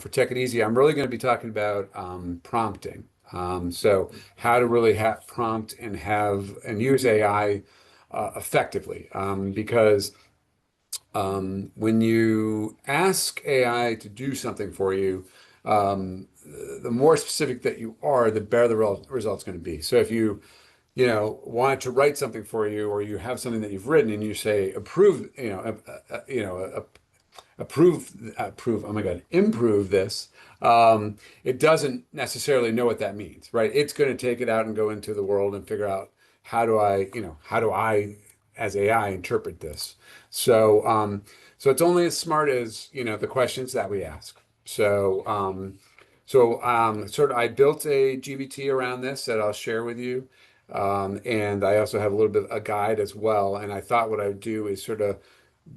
for Tech It Easy, I'm really going to be talking about prompting. So how to really have prompt and have and use AI effectively. Because when you ask AI to do something for you, um, the more specific that you are, the better the result's going to be. So if you want to write something for you, or you have something that you've written and you say approve, approve, oh my God, improve this. It doesn't necessarily know what that means, right? It's going to take it out and go into the world and figure out how do I, as AI, interpret this? So it's only as smart as, the questions that we ask. Sort of, I built a GBT around this that I'll share with you. And I also have a little bit of a guide as well. And I thought what I would do is sort of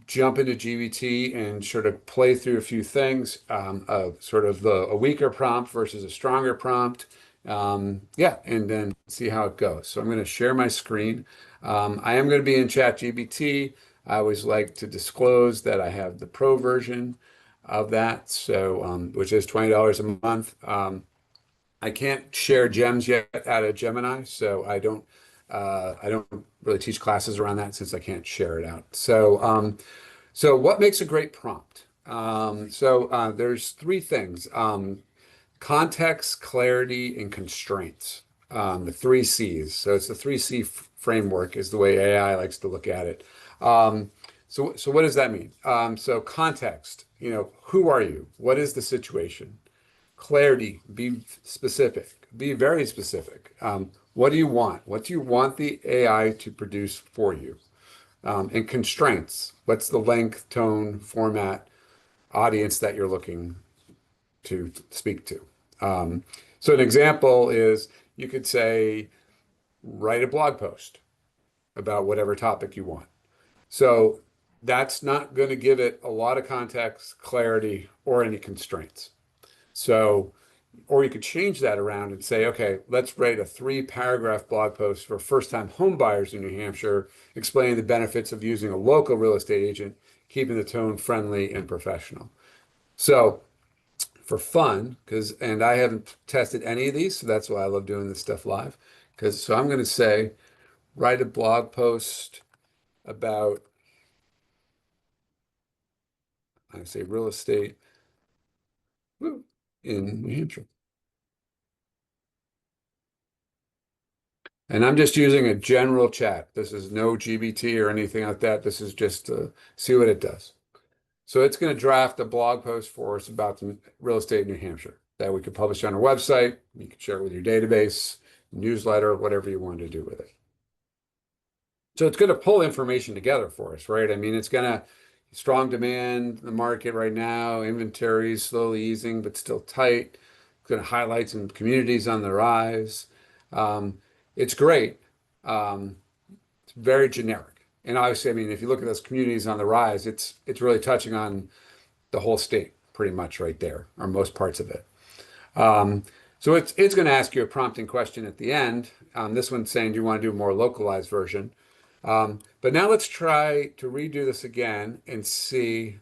jump into GBT and sort of play through a few things of sort of a weaker prompt versus a stronger prompt. Yeah, and then see how it goes. So I'm going to share my screen. I am going to be in ChatGPT. I always like to disclose that I have the pro version of that, so which is $20 a month. I can't share gems yet out of Gemini, so I don't really teach classes around that since I can't share it out. So what makes a great prompt? There's three things: context, clarity, and constraints. The three C's. So it's the three C framework is the way AI likes to look at it. So what does that mean? So context. Who are you? What is the situation? Clarity, be specific, be very specific. What do you want? What do you want the AI to produce for you? And constraints, what's the length, tone, format, audience that you're looking to speak to? So an example is you could say, write a blog post about whatever topic you want. So that's not going to give it a lot of context, clarity, or any constraints. So, or you could change that around and say, okay, let's write a 3-paragraph blog post for first-time home buyers in New Hampshire, explaining the benefits of using a local real estate agent, keeping the tone friendly and professional. So for fun, and I haven't tested any of these, so that's why I love doing this stuff live. So I'm going to say, write a blog post about, I say real estate in New Hampshire. And I'm just using a general chat. This is no GBT or anything like that. This is just to see what it does. So it's going to draft a blog post for us about the real estate in New Hampshire that we could publish on our website. You can share it with your database, newsletter, whatever you want to do with it. So it's going to pull information together for us, right? I mean, it's going to strong demand in the market right now, inventory slowly easing, but still tight. It's going to highlight some communities on the rise. It's great. It's very generic. And obviously, I mean, if you look at those communities on the rise, it's really touching on the whole state pretty much right there, or most parts of it. So it's going to ask you a prompting question at the end. This one's saying, do you want to do a more localized version? But now let's try to redo this again and see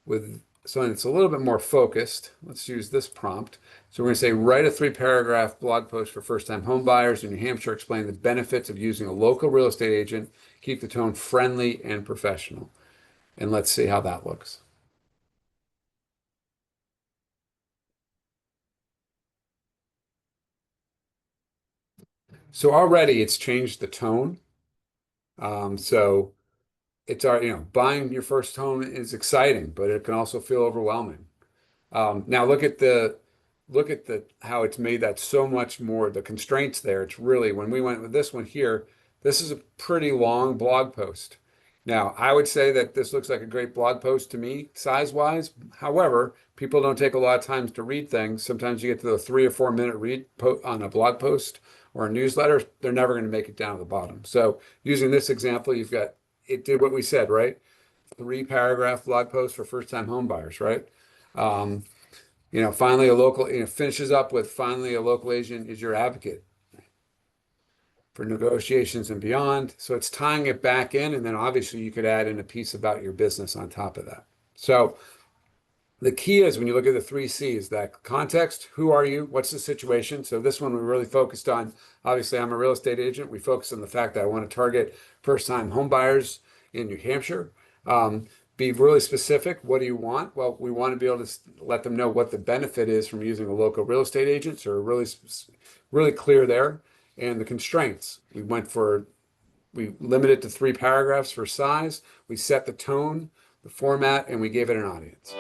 with something that's a little bit more focused. Let's use this prompt. So we're going to say, write a 3-paragraph blog post for first-time home buyers in New Hampshire, explain the benefits of using a local real estate agent, keep the tone friendly and professional. And let's see how that looks. So already it's changed the tone. So it's our, buying your first home is exciting, but it can also feel overwhelming. Now look at the how it's made that so much more, the constraints there. It's really, when we went with this one here, this is a pretty long blog post. Now, I would say that this looks like a great blog post to me, size-wise. However, people don't take a lot of time to read things. Sometimes you get to the 3 or 4 minute read on a blog post or a newsletter, they're never going to make it down to the bottom. So using this example, it did what we said, right? 3-paragraph blog post for first-time home buyers, right? Um, finally a local, finishes up with, finally a local agent is your advocate for negotiations and beyond. So it's tying it back in, and then obviously you could add in a piece about your business on top of that. So The key is when you look at the three C's, that context, who are you? What's the situation? So this one we really focused on, obviously I'm a real estate agent. We focused on the fact that I want to target first-time home buyers in New Hampshire. Um, be really specific. What do you want? Well, we want to be able to let them know what the benefit is from using a local real estate agent. So we're really clear there. And the constraints. We limited it to 3 paragraphs for size. We set the tone, the format, and we gave it an audience.